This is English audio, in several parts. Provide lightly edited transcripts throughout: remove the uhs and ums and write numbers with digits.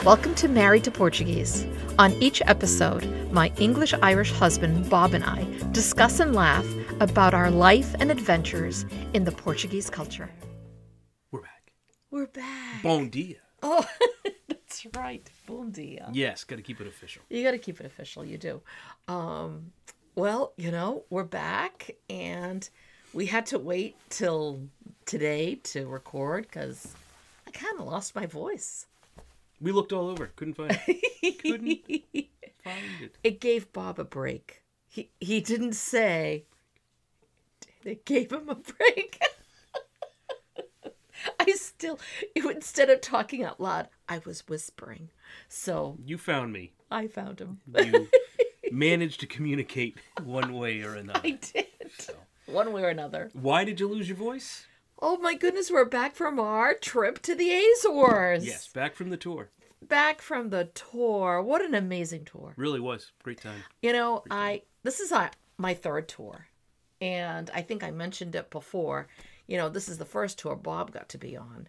Welcome to Married to Portuguese. On each episode, my English-Irish husband, Bob, and I discuss and laugh about our life and adventures in the Portuguese culture. We're back. We're back. Bom dia. Oh, that's right. Bom dia. Yes, got to keep it official. You got to keep it official. You do. Well, we're back, and we had to wait till today to record because I kind of lost my voice. We looked all over. Couldn't find it. Couldn't find it. It gave Bob a break. He didn't say. It gave him a break. Instead of talking out loud, I was whispering. So You found me. I found him. You managed to communicate one way or another. I did. So. One way or another. Why did you lose your voice? Oh my goodness, we're back from our trip to the Azores. Yes, back from the tour. Back from the tour. What an amazing tour. Really was. Great time. This is my third tour. And I think I mentioned it before. This is the first tour Bob got to be on.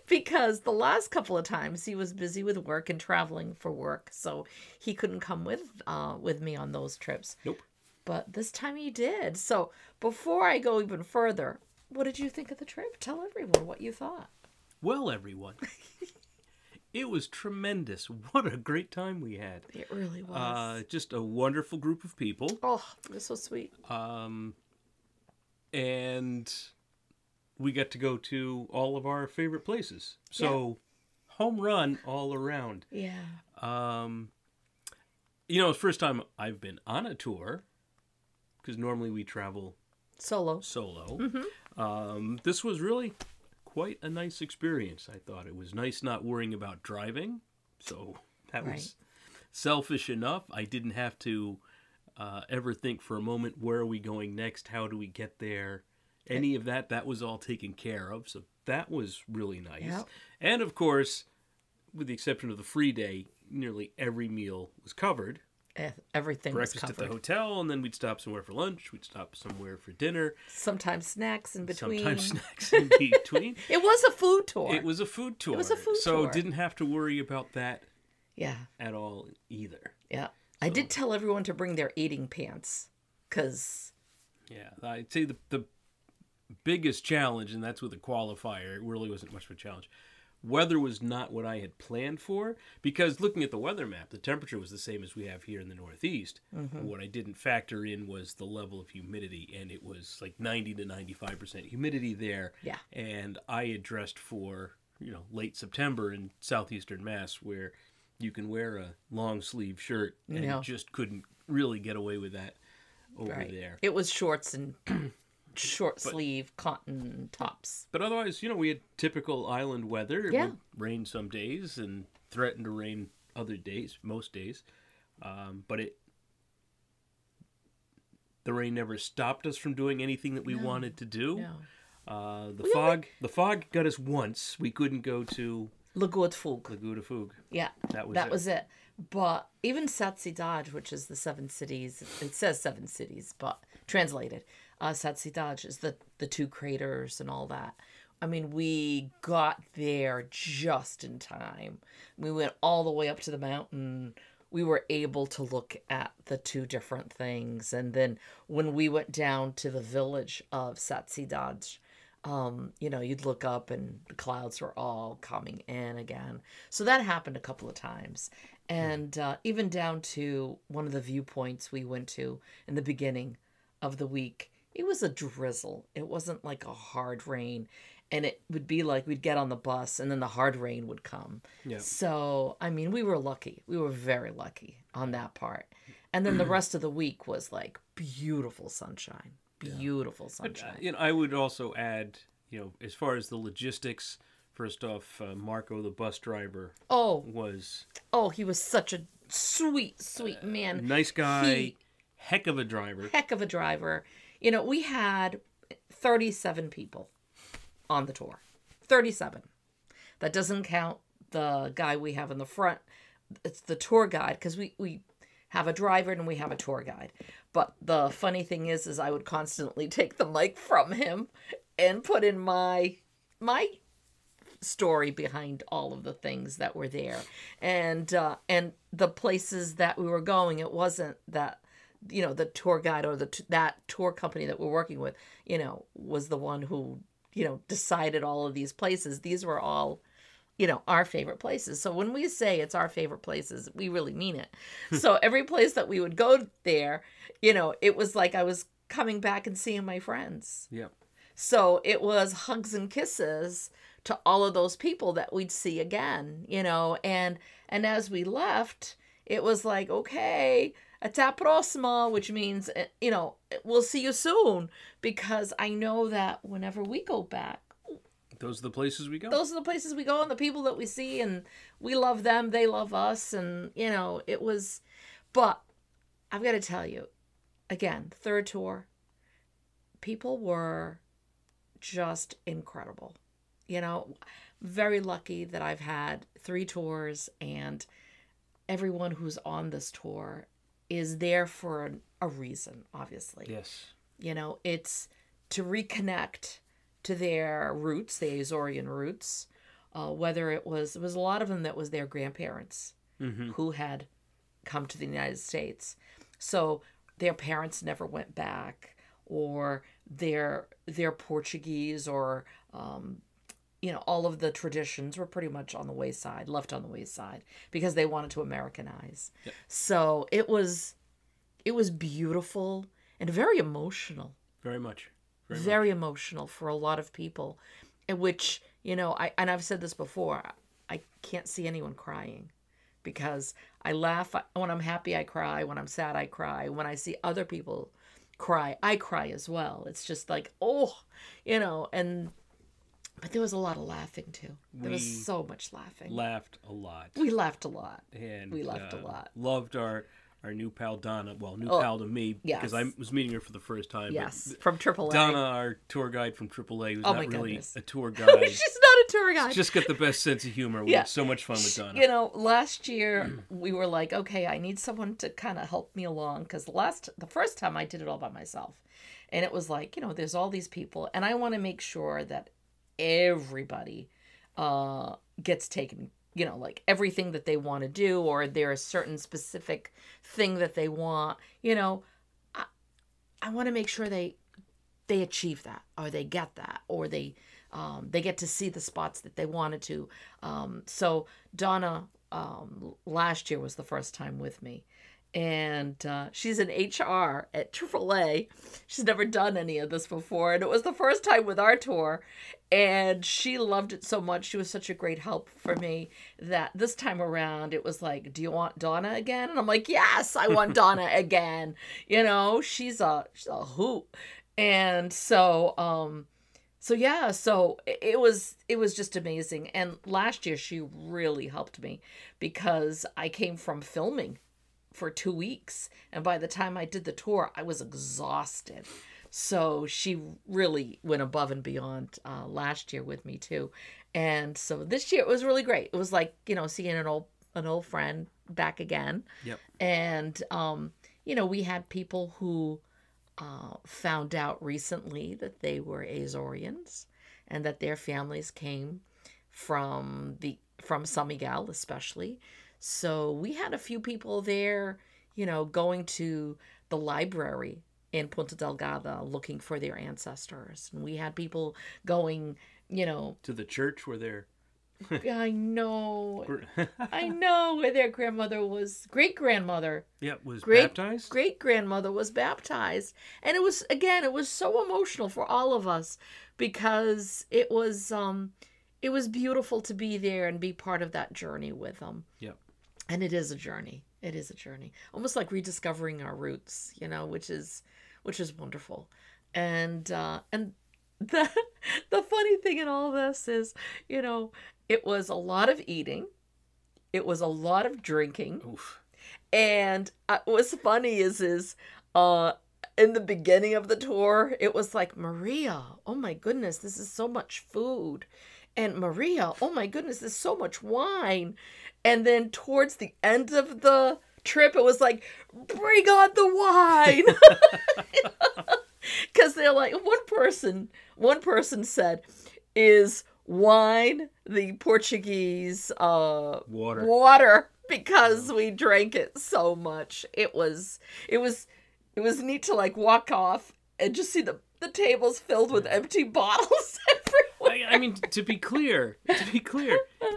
Because the last couple of times he was busy with work and traveling for work. So he couldn't come with me on those trips. Nope. But this time he did. So before I go even further, what did you think of the trip? Tell everyone what you thought. Well, everyone, it was tremendous. What a great time we had. It really was. Just a wonderful group of people. Oh, it was so sweet. And we got to go to all of our favorite places. So, home run all around. Yeah. It's the first time I've been on a tour. Because normally we travel solo. Mm-hmm. This was really quite a nice experience, I thought. It was nice not worrying about driving. So that was selfish enough. I didn't have to ever think for a moment, where are we going next? How do we get there? Any of that, that was all taken care of. So that was really nice. Yep. And of course, with the exception of the free day, nearly every meal was covered. Everything Breakfast was covered. At the hotel, and then we'd stop somewhere for lunch. We'd stop somewhere for dinner. Sometimes snacks in between. It was a food tour. It was a food tour. It was a food tour. So didn't have to worry about that at all either. Yeah. So. I did tell everyone to bring their eating pants. Because... Yeah, I'd say the biggest challenge, and that's with a qualifier, it really wasn't much of a challenge. Weather was not what I had planned for, because looking at the weather map, the temperature was the same as we have here in the Northeast. Mm-hmm. What I didn't factor in was the level of humidity, and it was like 90 to 95% humidity there. Yeah. And I had dressed for, late September in southeastern Mass, where you can wear a long sleeve shirt, and just couldn't really get away with that over there. It was shorts and... short sleeve cotton tops. But otherwise, we had typical island weather. It would rain some days and threaten to rain other days, most days. But the rain never stopped us from doing anything that we wanted to do. No. The fog got us once. We couldn't go to Lagoa de Fogo. Yeah. That was it. But even Cidade, which is the 7 cities, it says 7 cities, but translated, Cidade is the 2 craters and all that. I mean, we got there just in time. We went all the way up to the mountain. We were able to look at the 2 different things. And then when we went down to the village of Cidade, you'd look up and the clouds were all coming in again. So that happened a couple of times. And even down to one of the viewpoints we went to in the beginning of the week, it was a drizzle. It wasn't like a hard rain. And it would be like we'd get on the bus and then the hard rain would come. Yeah. So, we were lucky. We were very lucky on that part. And then the rest of the week was like beautiful sunshine. Beautiful sunshine. But, I would also add, as far as the logistics, first off, Marco, the bus driver, was... Oh, he was such a sweet man. Nice guy. Heck of a driver. We had 37 people on the tour. 37. That doesn't count the guy we have in the front. It's the tour guide, because we have a driver and we have a tour guide. But the funny thing is I would constantly take the mic from him and put in my story behind all of the things that were there, and the places that we were going. It wasn't that, you know, the tour guide or that tour company that we're working with, you know, was the one who, you know, decided all of these places. These were all, you know, our favorite places. So when we say it's our favorite places, we really mean it. So every place that we would go there, you know, it was like I was coming back and seeing my friends. Yeah. So it was hugs and kisses to all of those people that we'd see again, you know, and as we left, it was like, okay, até a próxima, which means, you know, we'll see you soon, because I know that whenever we go back, those are the places we go. Those are the places we go, and the people that we see, and we love them, they love us, and, you know, it was, but I've got to tell you, again, third tour, people were just incredible. You know, very lucky that I've had 3 tours, and everyone who's on this tour is there for a reason, obviously. Yes. You know, it's to reconnect to their roots, the Azorian roots, whether it was a lot of them that was their grandparents who had come to the United States. So their parents never went back, or their Portuguese, or, you know, all of the traditions were pretty much on the wayside, left on the wayside, because they wanted to Americanize. Yep. So it was beautiful and very emotional. Very much. Very emotional for a lot of people, in which, you know, I've said this before, I can't see anyone crying, because I laugh. When I'm happy, I cry. When I'm sad, I cry. When I see other people cry, I cry as well. It's just like, oh, you know, but there was a lot of laughing too. There was so much laughing. Laughed a lot. We laughed a lot. And we laughed a lot. Loved our new pal Donna. Well, pal to me, because I was meeting her for the first time. Yes, from AAA. Donna, our tour guide from AAA, who's not really a tour guide. She's not a tour guide. She's just got the best sense of humor. We had so much fun with Donna. You know, last year we were like, okay, I need someone to kind of help me along, because the first time I did it all by myself, and it was like, you know, there's all these people, and I want to make sure that everybody gets taken, you know, like everything that they want to do, or there's a certain specific thing that they want, you know, I want to make sure they achieve that, or they get that, or they get to see the spots that they wanted to. So Donna, last year was the first time with me, and she's in HR at AAA. She's never done any of this before, and it was the first time with our tour, and she loved it so much. She was such a great help for me that this time around it was like, do you want Donna again? And I'm like, yes, I want Donna again. You know, she's a hoot. And so yeah, so it was just amazing. And last year she really helped me, because I came from filming for 2 weeks, and by the time I did the tour, I was exhausted. So she really went above and beyond last year with me too. And so this year it was really great. It was like, you know, seeing an old friend back again. Yep. And you know, we had people who found out recently that they were Azorians, and that their families came from San Miguel especially. So we had a few people there, you know, going to the library in Punta Delgada looking for their ancestors. And we had people going, you know, to the church where they're I know, where their grandmother was, great-grandmother. Yeah, was baptized? Great-grandmother was baptized. And it was so emotional for all of us, because it was beautiful to be there and be part of that journey with them. Yep. And it is a journey. It is a journey. Almost like rediscovering our roots, you know, which is wonderful. And the funny thing in all this is, you know, it was a lot of eating. It was a lot of drinking. Oof. And what's funny is in the beginning of the tour, it was like, Maria, oh my goodness, this is so much food. And Maria, oh my goodness, there's so much wine. And then towards the end of the trip, it was like, bring on the wine. Because they're like, one person said, is wine, the Portuguese Water. because we drank it so much. It was neat to like walk off and just see the tables filled with empty bottles everywhere. I mean, to be clear,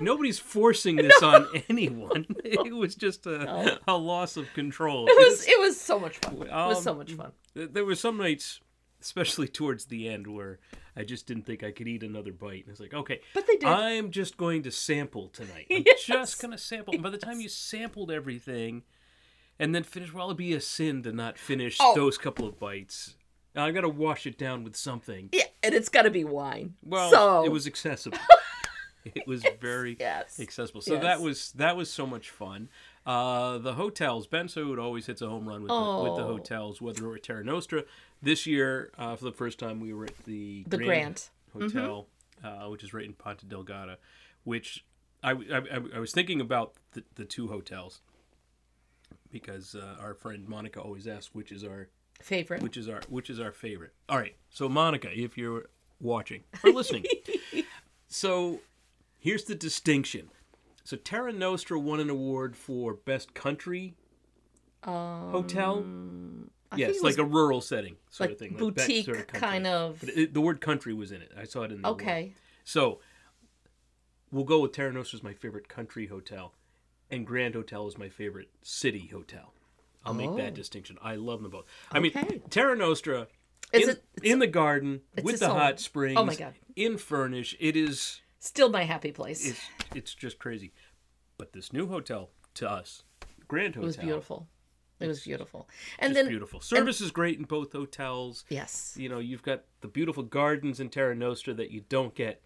nobody's forcing this on anyone. It was just a loss of control. It was so much fun. It was so much fun. There were some nights, especially towards the end, where I just didn't think I could eat another bite. And it's like, okay, but they did. I'm just going to sample tonight. I'm just going to sample. And by the time you sampled everything and then finish, well, it'd be a sin to not finish those couple of bites. I got to wash it down with something. Yeah, and it's got to be wine. Well, it was accessible. It was very accessible. So that was so much fun. The hotels, Ben Saud always hits a home run with the hotels, whether we're at Terra Nostra. This year, for the first time, we were at the Grand Hotel, which is right in Ponta Delgada, which I was thinking about the two hotels because our friend Monica always asks which is our favorite. Which is our favorite. All right. So Monica, if you're watching or listening. So here's the distinction. So Terra Nostra won an award for best country hotel. Yes, like a rural setting sort of thing. Boutique sort of kind of. But the word country was in it. I saw it in the award. So we'll go with Terra Nostra as my favorite country hotel, and Grand Hotel is my favorite city hotel. I'll make that distinction. I love them both. I mean, Terra Nostra, in the garden, with the hot springs, oh my God, in furnish, it is... Still my happy place. It's just crazy. But this new hotel, to us, Grand Hotel... It was beautiful. It was beautiful. And then beautiful. Service is great in both hotels. Yes. You know, you've got the beautiful gardens in Terra Nostra that you don't get,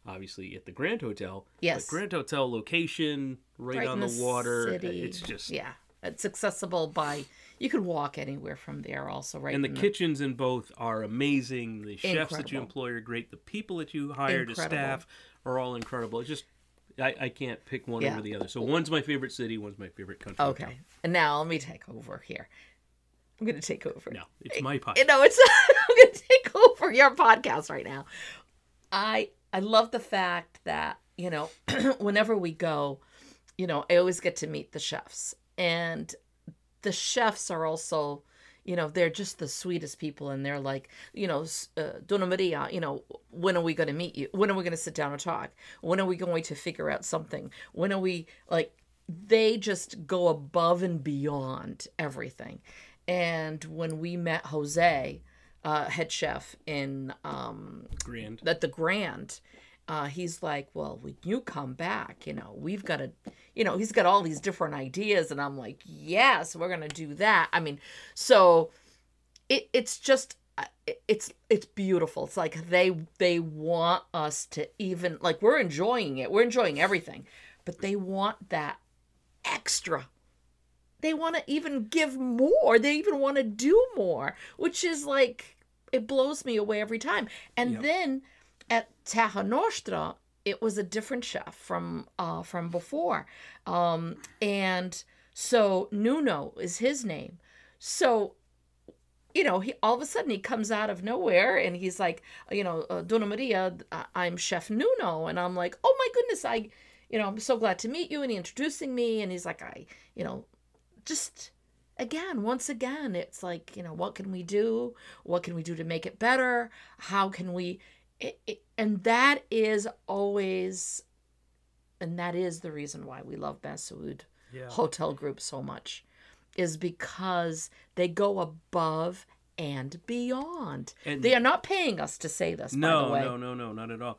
obviously, at the Grand Hotel. Yes. But Grand Hotel location, right on the water. City. It's just... Yeah. It's accessible by... You could walk anywhere from there also, right? And the kitchens in both are amazing. The chefs that you employ are great. The people that you hire to staff are all incredible. It's just... I can't pick one over the other. So one's my favorite city, one's my favorite country. Okay. Hotel. And now let me take over here. I'm going to take over. No, it's my podcast. I'm going to take over your podcast right now. I love the fact that, you know, whenever we go, you know, I always get to meet the chefs. And the chefs are also, you know, they're just the sweetest people. And they're like, you know, Donna Maria, you know, when are we going to meet you? When are we going to sit down and talk? When are we going to figure out something? When are we, like, they just go above and beyond everything. And when we met Jose, head chef in at the Grand, he's like, well, when you come back, you know, we've got to, you know, he's got all these different ideas. And I'm like, yes, we're going to do that. I mean, so it's just, it's beautiful. It's like they want us to even, like, we're enjoying it. We're enjoying everything. But they want that extra. They want to even give more. They even want to do more, which is like, it blows me away every time. And then at Terra Nostra, it was a different chef from before. And so Nuno is his name. So, you know, he all of a sudden he comes out of nowhere and he's like, you know, Donna Maria, I'm Chef Nuno. And I'm like, oh my goodness, I'm so glad to meet you. And he introducing me. And he's like, just again, once again, it's like, you know, what can we do? What can we do to make it better? How can we... and that is always, and that is the reason why we love Ben Saud Hotel Group so much, is because they go above and beyond. And they are not paying us to say this, by the way. No, not at all.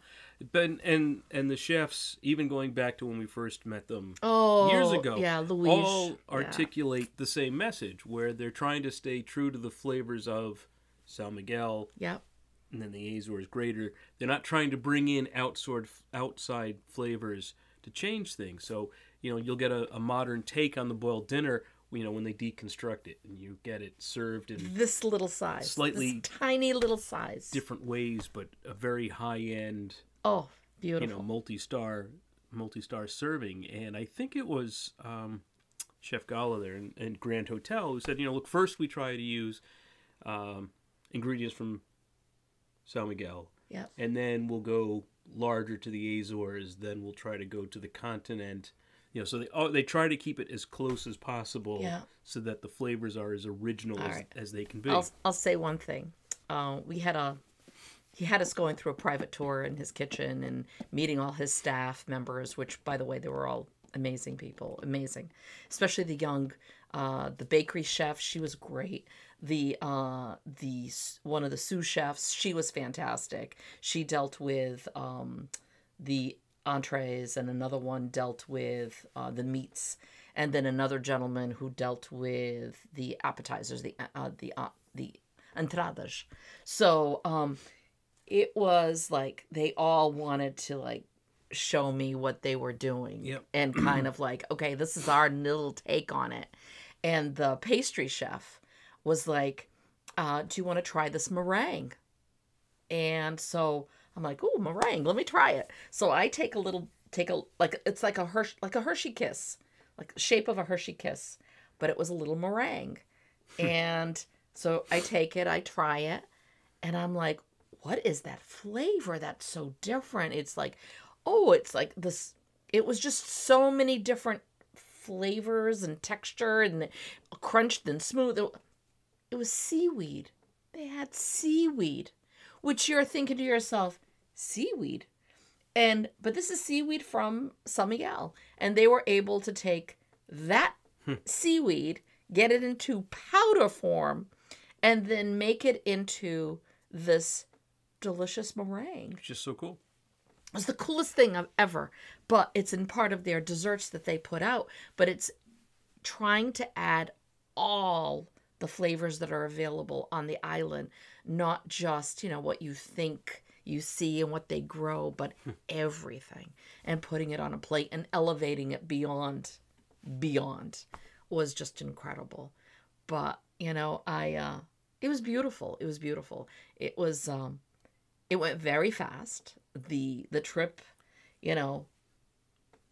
But and the chefs, even going back to when we first met them years ago, Luis, all articulate the same message, where they're trying to stay true to the flavors of San Miguel. Yep. And then the Azores greater. They're not trying to bring in outside flavors to change things. So, you know, you'll get a modern take on the boiled dinner, you know, when they deconstruct it. And you get it served in this little size. Slightly this tiny little size. Different ways, but a very high-end... Oh, beautiful. You know, multi-star serving. And I think it was Chef Gala there in Grand Hotel who said, you know, look, first we try to use ingredients from San Miguel. Yeah. And then we'll go larger to the Azores, then we'll try to go to the continent. You know, so they try to keep it as close as possible, so that the flavors are as original as they can be. I'll say one thing. He had us going through a private tour in his kitchen and meeting all his staff members, which, by the way, they were all amazing people, amazing, especially the young, the bakery chef. She was great. The one of the sous chefs, she was fantastic. She dealt with the entrees, and another one dealt with the meats, and then another gentleman who dealt with the appetizers, the entradas. So it was like they all wanted to like show me what they were doing, and kind of like, okay, this is our little take on it. And the pastry chef was like, do you want to try this meringue? And so I'm like, oh, meringue, let me try it. So I take it's like a Hershey kiss, like the shape of a Hershey kiss, but it was a little meringue. And so I take it, I try it, and I'm like, what is that flavor that's so different? It's like, oh, it's like this, it was just so many different flavors and texture, and crunched and smooth. It was seaweed. They had seaweed, which you're thinking to yourself, seaweed? But this is seaweed from San Miguel, and they were able to take that seaweed, get it into powder form, and then make it into this delicious meringue. It's just so cool. It's the coolest thing I've ever. But it's in part of their desserts that they put out. But it's trying to add all the flavors that are available on the island, not just, what you think you see and what they grow, but everything, and putting it on a plate and elevating it beyond was just incredible. But, it was beautiful. It was beautiful. It was, it went very fast. The trip,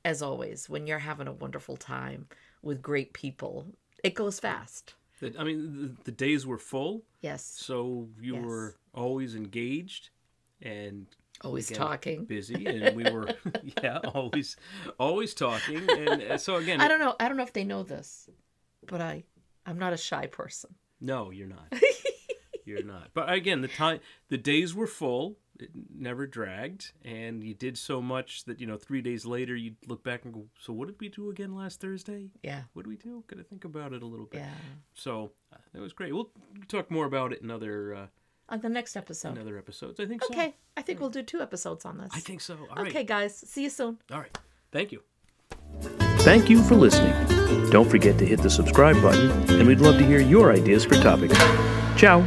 as always, when you're having a wonderful time with great people, it goes fast. I mean, the days were full. Yes. So you were always engaged and always talking, busy, and we were, always talking. And so again, I don't know if they know this, but I'm not a shy person. No, you're not. You're not. But again, the days were full. It never dragged, and you did so much that 3 days later you'd look back and go, so what did we do again last Thursday? Yeah. What did we do? Gotta think about it a little bit. Yeah. So it was great. We'll talk more about it in other on the next episode. In other episodes, I think so. Okay, I think we'll do 2 episodes on this. I think so. All right. Okay, guys. See you soon. All right. Thank you. Thank you for listening. Don't forget to hit the subscribe button, and we'd love to hear your ideas for topics. Ciao.